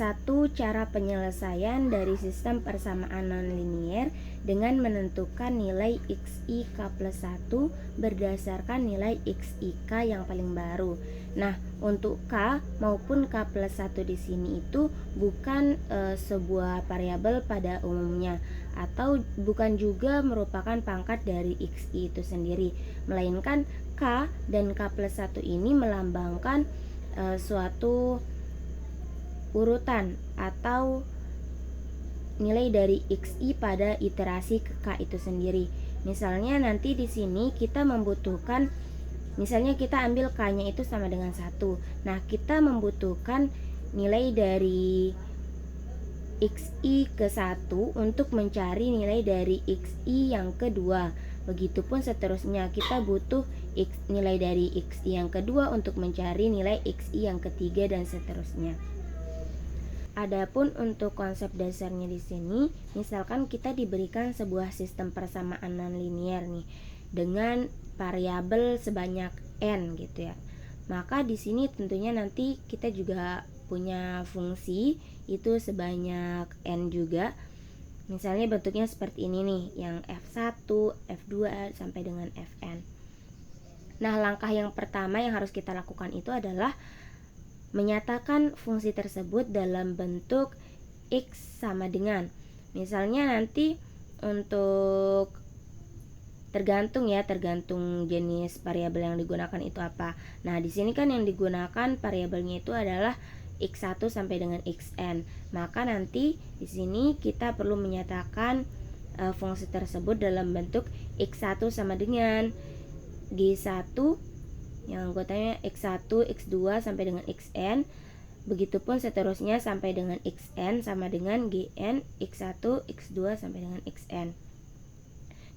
satu cara penyelesaian dari sistem persamaan nonlinier dengan menentukan nilai xi k plus 1 berdasarkan nilai xi k yang paling baru. Nah, untuk k maupun k plus 1 di sini itu bukan sebuah variabel pada umumnya, atau bukan juga merupakan pangkat dari xi itu sendiri, melainkan k dan k plus 1 ini melambangkan suatu urutan atau nilai dari xi pada iterasi ke k itu sendiri. Misalnya nanti di sini kita membutuhkan, misalnya kita ambil k-nya itu sama dengan 1. Nah, kita membutuhkan nilai dari xi ke 1 untuk mencari nilai dari xi yang kedua. Begitupun seterusnya, kita butuh nilai dari xi yang kedua untuk mencari nilai xi yang ketiga dan seterusnya. Adapun untuk konsep dasarnya di sini, misalkan kita diberikan sebuah sistem persamaan nonlinier nih dengan variabel sebanyak n gitu ya. Maka di sini tentunya nanti kita juga punya fungsi itu sebanyak n juga. Misalnya bentuknya seperti ini nih, yang f1, f2 sampai dengan fn. Nah, langkah yang pertama yang harus kita lakukan itu adalah menyatakan fungsi tersebut dalam bentuk x sama dengan, misalnya nanti untuk tergantung jenis variabel yang digunakan itu apa. Nah, di sini kan yang digunakan variabelnya itu adalah x1 sampai dengan xn. Maka nanti di sini kita perlu menyatakan fungsi tersebut dalam bentuk x1 sama dengan g1 yang anggotanya x1, x2 sampai dengan xn. Begitupun seterusnya sampai dengan xn sama dengan gn x1, x2 sampai dengan xn.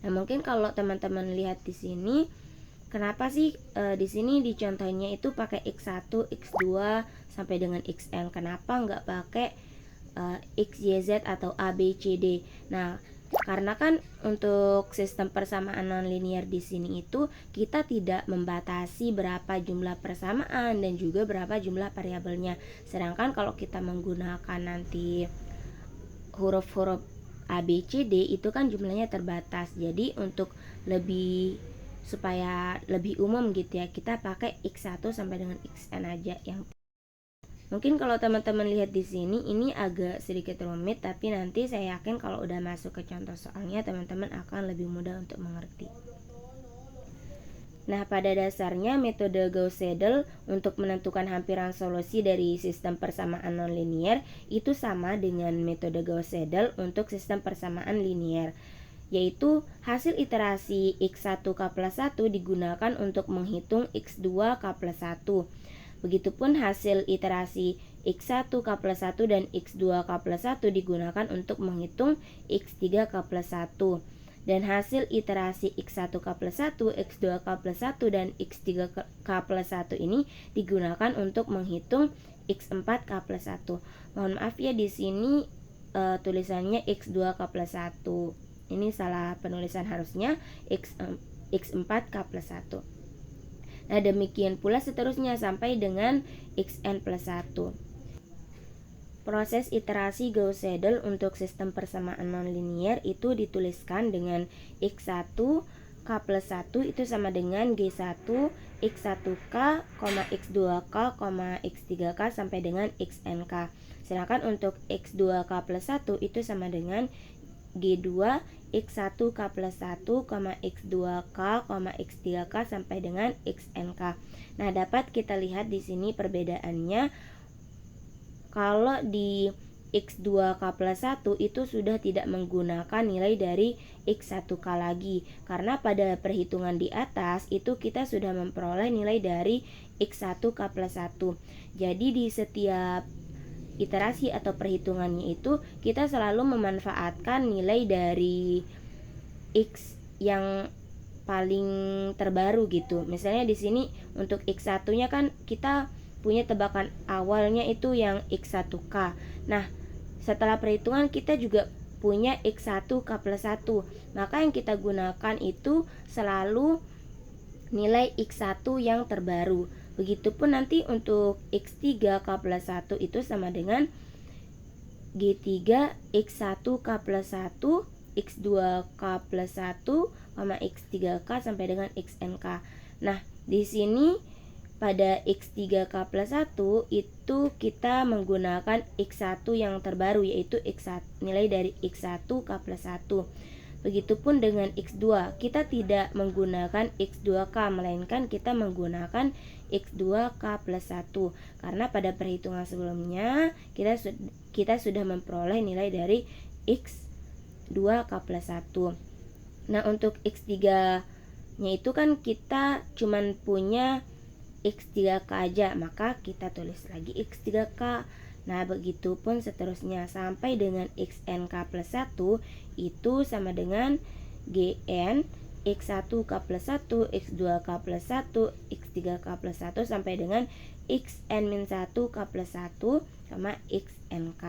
Nah, mungkin kalau teman-teman lihat di sini, kenapa sih di sini di contohnya itu pakai x1, x2 sampai dengan xn? Kenapa nggak pakai x, y, z atau a, b, c, d? Nah, karena kan untuk sistem persamaan nonlinier di sini itu kita tidak membatasi berapa jumlah persamaan dan juga berapa jumlah variabelnya. Sedangkan kalau kita menggunakan nanti huruf-huruf A, B, C, D itu kan jumlahnya terbatas. Jadi untuk supaya lebih umum gitu ya, kita pakai x1 sampai dengan xn aja. Mungkin kalau teman-teman lihat di sini ini agak sedikit rumit, tapi nanti saya yakin kalau udah masuk ke contoh soalnya teman-teman akan lebih mudah untuk mengerti. Nah, pada dasarnya metode Gauss-Seidel untuk menentukan hampiran solusi dari sistem persamaan nonlinier itu sama dengan metode Gauss-Seidel untuk sistem persamaan linier, yaitu hasil iterasi x1 k plus 1 digunakan untuk menghitung x2 k plus 1. Begitupun hasil iterasi x1 k plus 1 dan x2 k plus 1 digunakan untuk menghitung x3 k plus 1. Dan hasil iterasi x1 k plus 1, x2 k plus 1, dan x3 k plus 1 ini digunakan untuk menghitung x4 k plus 1. Mohon maaf ya, di sini tulisannya x2 k plus 1. Ini salah penulisan, harusnya x4 k plus 1. Nah, demikian pula seterusnya sampai dengan xn plus 1. Proses iterasi Gauss-Seidel untuk sistem persamaan nonlinier itu dituliskan dengan x1 k plus 1 itu sama dengan g1 x1k, x2k, x3k sampai dengan xnk. Sedangkan untuk x2k plus 1 itu sama dengan g2 x1 k plus 1, x2k, x3k sampai dengan xnk. Nah, dapat kita lihat di sini perbedaannya. Kalau di x2k plus 1 itu sudah tidak menggunakan nilai dari x1k lagi, karena pada perhitungan di atas itu kita sudah memperoleh nilai dari x1k plus 1. Jadi di setiap iterasi atau perhitungannya itu kita selalu memanfaatkan nilai dari x yang paling terbaru gitu. Misalnya di sini untuk x1-nya kan kita punya tebakan awalnya itu yang x1k. Nah, setelah perhitungan kita juga punya x1k plus 1. Maka yang kita gunakan itu selalu nilai x1 yang terbaru. Begitupun nanti untuk x3k plus 1 itu sama dengan G3 X1K plus 1, X2K plus 1, X3K sampai dengan XNK. Nah, di sini pada X3K plus 1 itu kita menggunakan X1 yang terbaru, yaitu nilai dari X1K plus 1. Begitupun dengan X2, kita tidak menggunakan X2K, melainkan kita menggunakan X2K plus 1. Karena pada perhitungan sebelumnya kita sudah memperoleh nilai dari X2K plus 1. Nah, untuk X3 nya itu kan kita cuman punya X3K aja, maka kita tulis lagi X3K. Nah, begitupun seterusnya sampai dengan XNK plus 1 itu sama dengan GN X1K plus 1, X2K plus 1, X3K plus 1 sampai dengan XN-1K plus 1 sama XNK.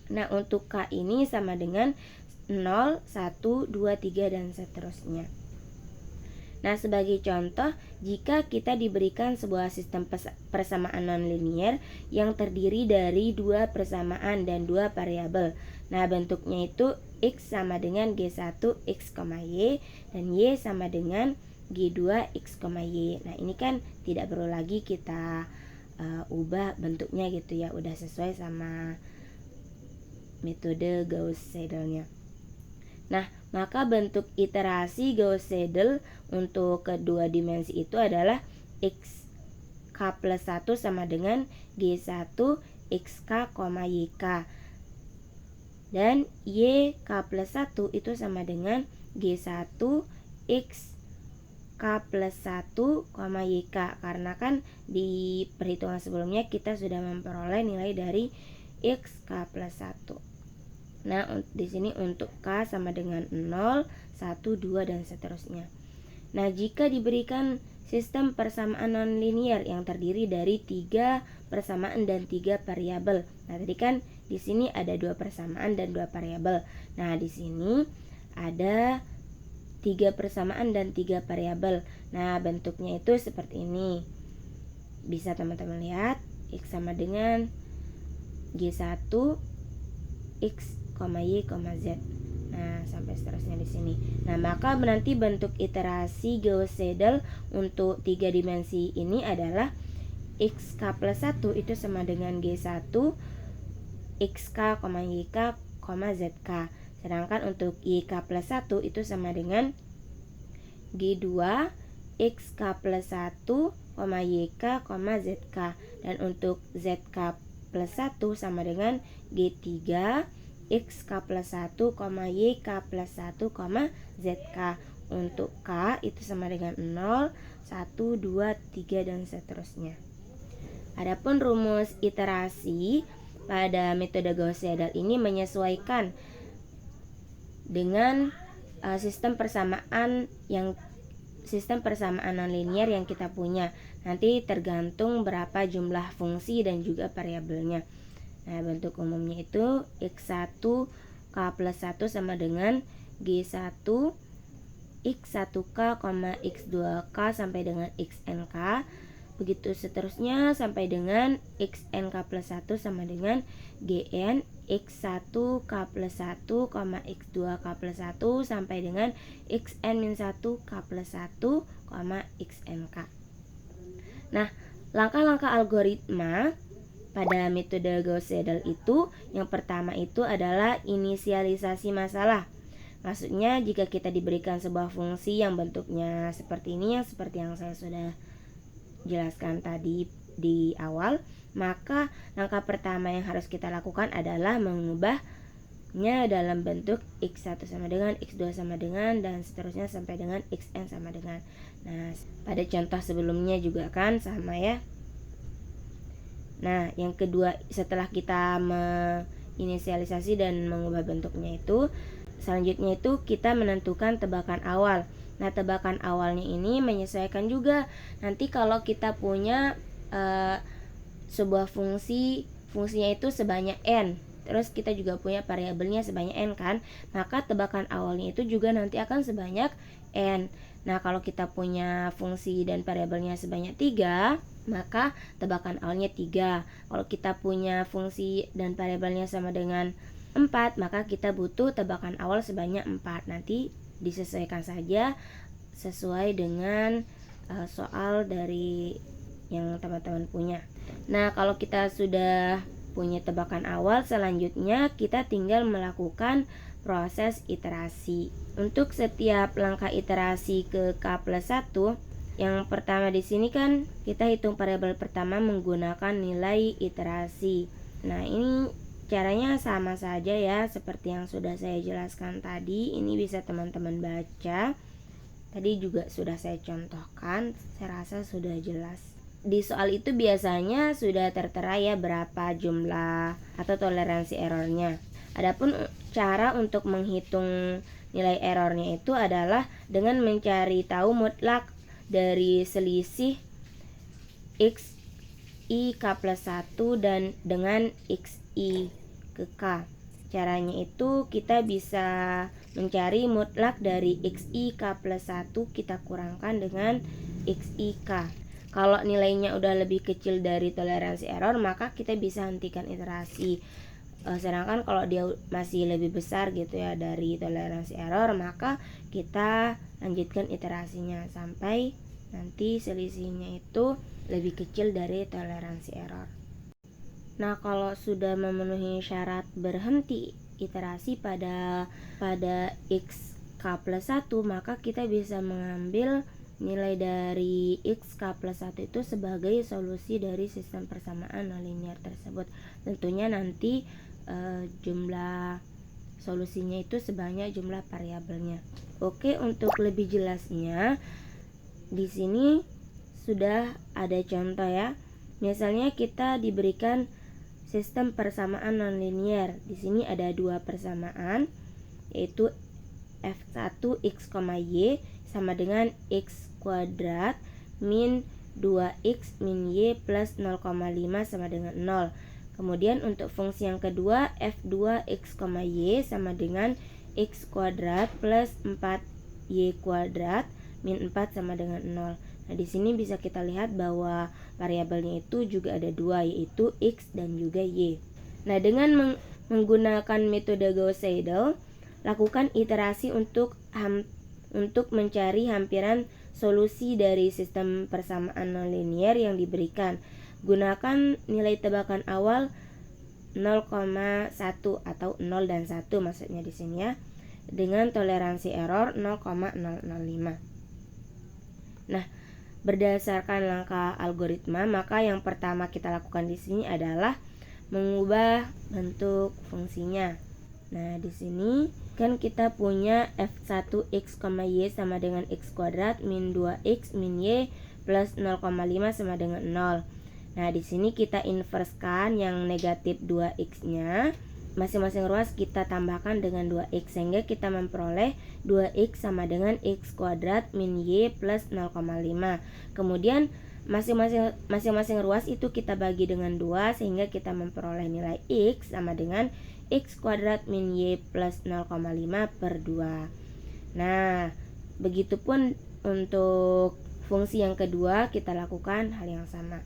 Nah, untuk K ini sama dengan 0, 1, 2, 3 dan seterusnya. Nah, sebagai contoh, jika kita diberikan sebuah sistem persamaan nonlinier yang terdiri dari 2 persamaan dan 2 variabel. Nah, bentuknya itu X sama dengan G1 X, Y dan Y sama dengan G2 X, Y. Nah, ini kan tidak perlu lagi kita ubah bentuknya gitu ya, udah sesuai sama metode Gauss-Seidel-nya. Nah, maka bentuk iterasi Gauss-Seidel untuk kedua dimensi itu adalah XK plus 1 sama dengan G1 XK, YK. Dan YK plus 1 itu sama dengan G1 XK plus 1, YK. Karena kan di perhitungan sebelumnya kita sudah memperoleh nilai dari XK plus 1. Nah, di sini untuk K sama dengan 0, 1, 2 dan seterusnya. Nah, jika diberikan sistem persamaan nonlinier yang terdiri dari 3 persamaan dan 3 variabel. Nah, tadi kan di sini ada 2 persamaan dan 2 variabel. Nah, di sini ada 3 persamaan dan 3 variabel. Nah, bentuknya itu seperti ini. Bisa teman-teman lihat, X sama dengan G1 X, Y, Z. Nah, sampai seterusnya di sini. Nah, maka nanti bentuk iterasi Gauss-Seidel untuk 3 dimensi ini adalah XK plus 1 itu sama dengan G1 XK, YK, ZK. Sedangkan untuk YK plus 1 itu sama dengan G2 XK plus 1, YK, ZK. Dan untuk ZK plus 1 sama dengan G3 XK plus 1, YK plus 1, ZK. Untuk K itu sama dengan 0, 1, 2, 3 dan seterusnya. Adapun rumus iterasi pada metode Gauss-Seidel ini menyesuaikan dengan sistem persamaan nonlinier yang kita punya. Nanti tergantung berapa jumlah fungsi dan juga variabelnya. Nah, bentuk umumnya itu X1 K plus 1 sama dengan G1 X1K, X2K sampai dengan XNK. Begitu seterusnya sampai dengan XNK plus 1 sama dengan GN X1K plus 1, X2K plus 1 sampai dengan XN-1K plus 1, XNK. Nah, langkah-langkah algoritma pada metode Gauss-Seidel itu, yang pertama itu adalah inisialisasi masalah. Maksudnya jika kita diberikan sebuah fungsi yang bentuknya seperti ini, seperti yang saya sudah jelaskan tadi di awal, maka langkah pertama yang harus kita lakukan adalah mengubahnya dalam bentuk X1 sama dengan, X2 sama dengan, dan seterusnya sampai dengan Xn sama dengan. Nah, pada contoh sebelumnya juga kan sama ya. Nah, yang kedua, setelah kita menginisialisasi dan mengubah bentuknya itu, selanjutnya itu kita menentukan tebakan awal. Nah, tebakan awalnya ini menyesuaikan juga. Nanti kalau kita punya sebuah fungsinya itu sebanyak n, terus kita juga punya variabelnya sebanyak n kan, maka tebakan awalnya itu juga nanti akan sebanyak n. Nah, kalau kita punya fungsi dan variabelnya sebanyak 3, maka tebakan awalnya 3. Kalau kita punya fungsi dan variabelnya sama dengan 4, maka kita butuh tebakan awal sebanyak 4. Nanti disesuaikan saja sesuai dengan soal dari yang teman-teman punya. Nah, kalau kita sudah punya tebakan awal, selanjutnya kita tinggal melakukan proses iterasi. Untuk setiap langkah iterasi ke K+1, yang pertama di sini kan kita hitung variabel pertama menggunakan nilai iterasi. Nah, ini caranya sama saja ya, seperti yang sudah saya jelaskan tadi. Ini bisa teman-teman baca. Tadi juga sudah saya contohkan, saya rasa sudah jelas. Di soal itu biasanya sudah tertera ya berapa jumlah atau toleransi errornya. Adapun cara untuk menghitung nilai errornya itu adalah dengan mencari tahu mutlak dari selisih xi k+1 dan dengan xi ke k. Caranya itu kita bisa mencari mutlak dari xi k+1 kita kurangkan dengan xi k. Kalau nilainya udah lebih kecil dari toleransi error, maka kita bisa hentikan iterasi. Sedangkan kalau dia masih lebih besar gitu ya dari toleransi error, maka kita lanjutkan iterasinya sampai nanti selisihnya itu lebih kecil dari toleransi error. Nah, kalau sudah memenuhi syarat berhenti iterasi pada x k+1, maka kita bisa mengambil nilai dari x k+1 itu sebagai solusi dari sistem persamaan nonlinear tersebut. Tentunya nanti jumlah solusinya itu sebanyak jumlah variabelnya. Oke, untuk lebih jelasnya di sini sudah ada contoh ya. Misalnya kita diberikan sistem persamaan nonlinear. Di sini ada dua persamaan, yaitu f1 x, y sama dengan x kuadrat min 2x min y plus 0,5 sama dengan 0. Kemudian untuk fungsi yang kedua, f2 x, y sama dengan x kuadrat plus 4y kuadrat min 4 sama dengan 0. Nah, di sini bisa kita lihat bahwa variabelnya itu juga ada dua, yaitu x dan juga y. Nah, dengan menggunakan metode Gauss-Seidel, lakukan iterasi untuk mencari hampiran solusi dari sistem persamaan nonlinear yang diberikan. Gunakan nilai tebakan awal 0,1 atau 0 dan 1 maksudnya di sini ya, dengan toleransi error 0,005. Nah, berdasarkan langkah algoritma, maka yang pertama kita lakukan di sini adalah mengubah bentuk fungsinya. Nah, di sini kan kita punya f1 x, y sama dengan x kuadrat min 2x min y plus 0,5 sama dengan 0. Nah, di sini kita inverskan yang negatif 2x-nya. Masing-masing ruas kita tambahkan dengan 2x sehingga kita memperoleh 2x sama dengan x kuadrat min y plus 0,5. Kemudian masing-masing ruas itu kita bagi dengan 2 sehingga kita memperoleh nilai x sama dengan x kuadrat min y plus 0,5 per 2. Nah, begitupun untuk fungsi yang kedua kita lakukan hal yang sama.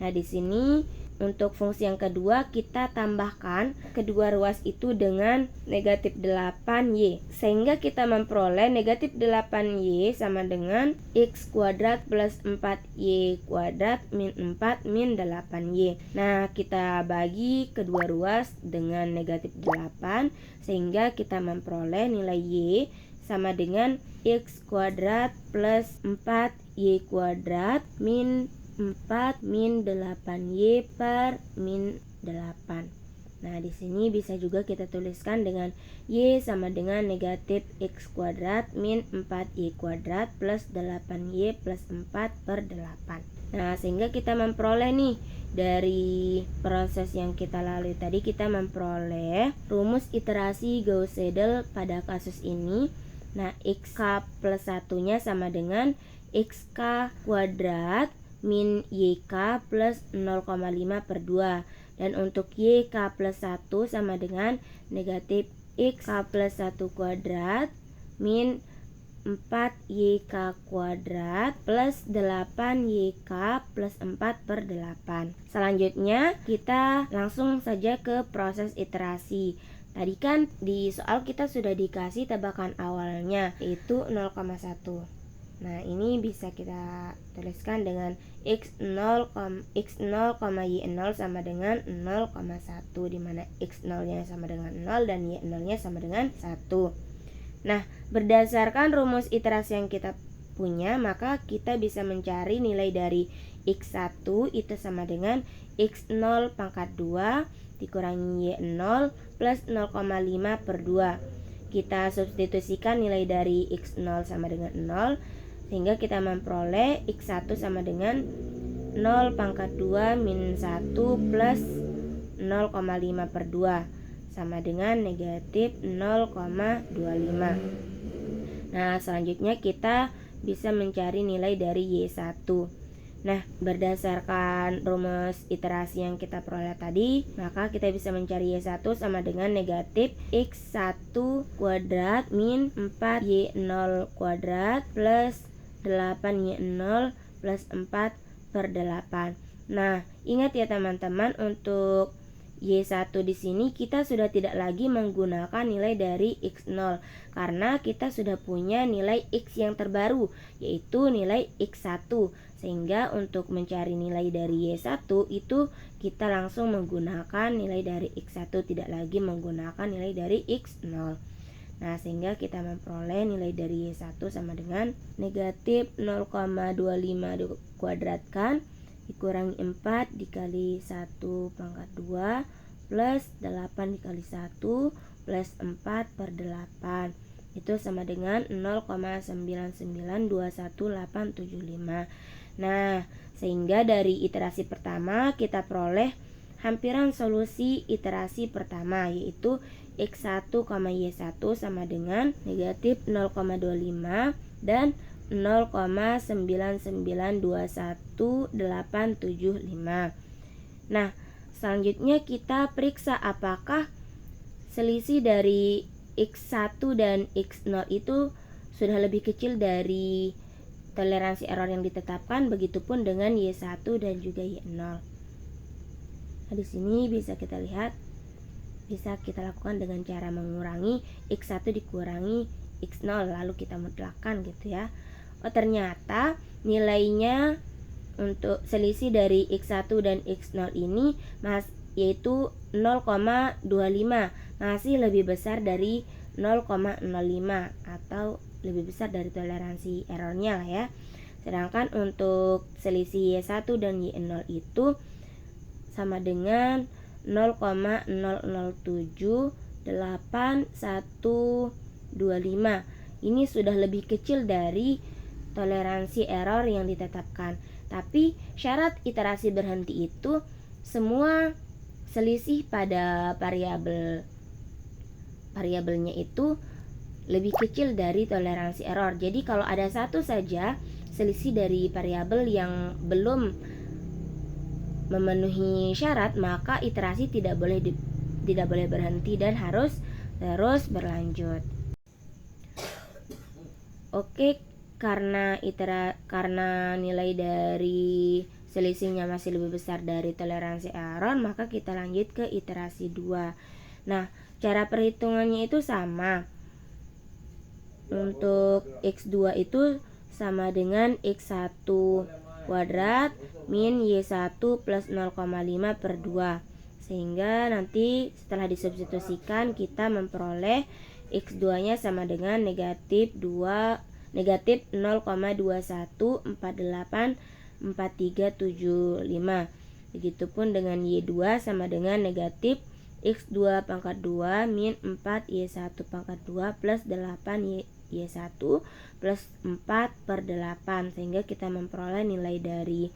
Nah, di sini untuk fungsi yang kedua kita tambahkan kedua ruas itu dengan negatif 8y sehingga kita memperoleh negatif 8y sama dengan x kuadrat plus 4y kuadrat min 4 min 8y. Nah, kita bagi kedua ruas dengan negatif 8 sehingga kita memperoleh nilai y sama dengan x kuadrat plus 4y kuadrat min 4 min 8y per min 8. Nah, di sini bisa juga kita tuliskan dengan y sama dengan negatif x kuadrat min 4y kuadrat plus 8y plus 4 per 8. Nah, sehingga kita memperoleh nih dari proses yang kita lalui tadi, kita memperoleh rumus iterasi Gauss-Seidel pada kasus ini. Nah, xk plus 1-nya sama dengan xk kuadrat min yk plus 0,5 per 2. Dan untuk yk plus 1 sama dengan negatif xk plus 1 kuadrat min 4YK kuadrat plus 8YK plus 4 per 8. Selanjutnya kita langsung saja ke proses iterasi. Tadi kan di soal kita sudah dikasih tebakan awalnya, yaitu 0,1. Nah, ini bisa kita tuliskan dengan x0, y0 sama dengan 0,1, di mana x0-nya sama dengan 0 dan y0-nya sama dengan 1. Nah, berdasarkan rumus iterasi yang kita punya, maka kita bisa mencari nilai dari x1 itu sama dengan x0 pangkat 2 dikurangi y0 plus 0,5 per 2. Kita substitusikan nilai dari x0 sama dengan 0, sehingga kita memperoleh x1 sama dengan 0 pangkat 2 min 1 plus 0,5 per 2 sama dengan negatif 0,25. Nah, selanjutnya kita bisa mencari nilai dari y1. Nah, berdasarkan rumus iterasi yang kita peroleh tadi, maka kita bisa mencari y1 sama dengan negatif x1 kuadrat min 4y0 kuadrat plus 8y0 plus 4 per 8. Nah, ingat ya teman-teman, untuk y1 di sini kita sudah tidak lagi menggunakan nilai dari x0 karena kita sudah punya nilai x yang terbaru, yaitu nilai x1. Sehingga untuk mencari nilai dari y1 itu kita langsung menggunakan nilai dari x1, tidak lagi menggunakan nilai dari x0. Nah, sehingga kita memperoleh nilai dari y1 sama dengan negatif 0,25 dikuadratkan dikurangi 4 dikali 1 pangkat 2 plus 8 dikali 1 plus 4 per 8. Itu sama dengan 0,9921875. Nah, sehingga dari iterasi pertama kita peroleh hampiran solusi iterasi pertama, yaitu x1, y1 sama dengan negatif 0,25 dan 0,9921875. Nah, selanjutnya kita periksa apakah selisih dari x1 dan x0 itu sudah lebih kecil dari toleransi error yang ditetapkan, begitupun dengan y1 dan juga y0. Nah, di sini bisa kita lihat, bisa kita lakukan dengan cara mengurangi x1 dikurangi x0 lalu kita mutlakkan gitu ya. Oh, ternyata nilainya untuk selisih dari x1 dan x0 ini yaitu 0,25, masih lebih besar dari 0,05 atau lebih besar dari toleransi errornya lah ya. Sedangkan untuk selisih y1 dan y0 itu sama dengan 0,00781125. Ini sudah lebih kecil dari toleransi error yang ditetapkan. Tapi syarat iterasi berhenti itu semua selisih pada variabelnya itu lebih kecil dari toleransi error. Jadi kalau ada satu saja selisih dari variabel yang belum memenuhi syarat, maka iterasi tidak boleh berhenti dan harus terus berlanjut. Oke, karena nilai dari selisihnya masih lebih besar dari toleransi error, maka kita lanjut ke iterasi 2. Nah, cara perhitungannya itu sama. Untuk x2 itu sama dengan x1 kuadrat min y1 plus 0,5 per 2. Sehingga nanti setelah disubstitusikan kita memperoleh x2 nya sama dengan negatif 0,21484375. Begitupun dengan y2 sama dengan negatif x2 pangkat 2 min 4y1 pangkat 2 plus 8y1 plus 4 per 8. Sehingga kita memperoleh nilai dari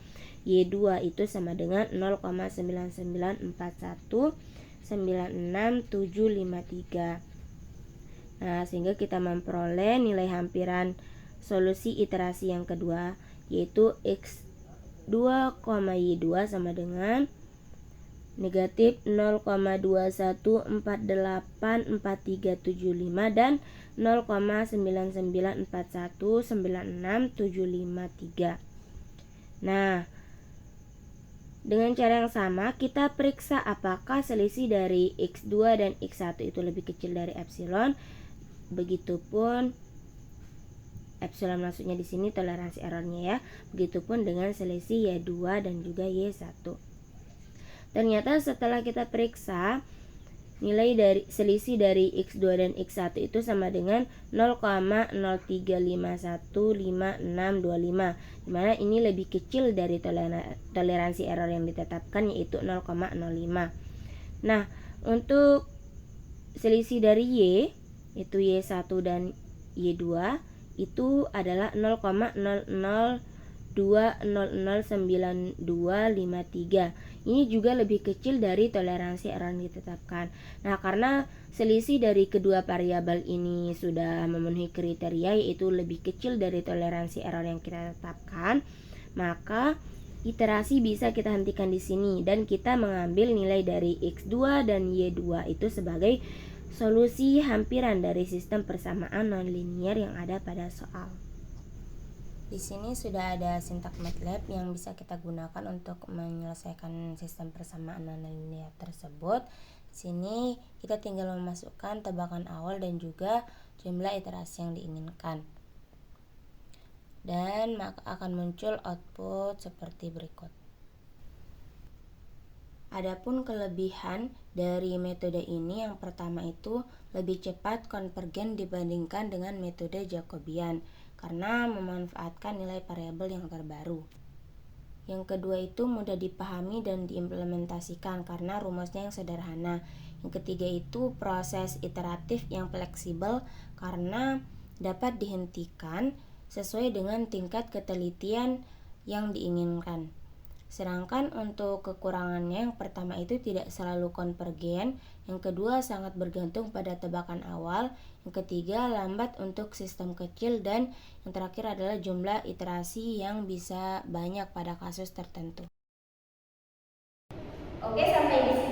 y2 itu sama dengan 0,994196753. Nah, sehingga kita memperoleh nilai hampiran solusi iterasi yang kedua, yaitu x2, y2 sama dengan negatif 0,21484375 dan 0,99419673. Nah, dengan cara yang sama kita periksa apakah selisih dari X2 dan X1 itu lebih kecil dari epsilon. Begitupun epsilon maksudnya di sini toleransi errornya ya. Begitupun dengan selisih Y2 dan juga Y1. Ternyata setelah kita periksa, nilai dari selisih dari X2 dan X1 itu sama dengan 0,03515625, dimana ini lebih kecil dari toleransi error yang ditetapkan, yaitu 0,05. Nah, untuk selisih dari Y, itu Y1 dan Y2, itu adalah 0,00200923. Ini juga lebih kecil dari toleransi error yang ditetapkan. Nah, karena selisih dari kedua variabel ini sudah memenuhi kriteria, yaitu lebih kecil dari toleransi error yang kita tetapkan, maka iterasi bisa kita hentikan di sini dan kita mengambil nilai dari X2 dan Y2 itu sebagai solusi hampiran dari sistem persamaan nonlinier yang ada pada soal. Di sini sudah ada sintak MATLAB yang bisa kita gunakan untuk menyelesaikan sistem persamaan nonlinear tersebut. Di sini kita tinggal memasukkan tebakan awal dan juga jumlah iterasi yang diinginkan. Dan maka akan muncul output seperti berikut. Adapun kelebihan dari metode ini, yang pertama itu lebih cepat konvergen dibandingkan dengan metode Jacobian karena memanfaatkan nilai variabel yang terbaru. Yang kedua itu mudah dipahami dan diimplementasikan karena rumusnya yang sederhana. Yang ketiga itu proses iteratif yang fleksibel karena dapat dihentikan sesuai dengan tingkat ketelitian yang diinginkan. Sedangkan untuk kekurangannya, yang pertama itu tidak selalu konvergen, yang kedua sangat bergantung pada tebakan awal, yang ketiga lambat untuk sistem kecil, dan yang terakhir adalah jumlah iterasi yang bisa banyak pada kasus tertentu. Oke, sampai di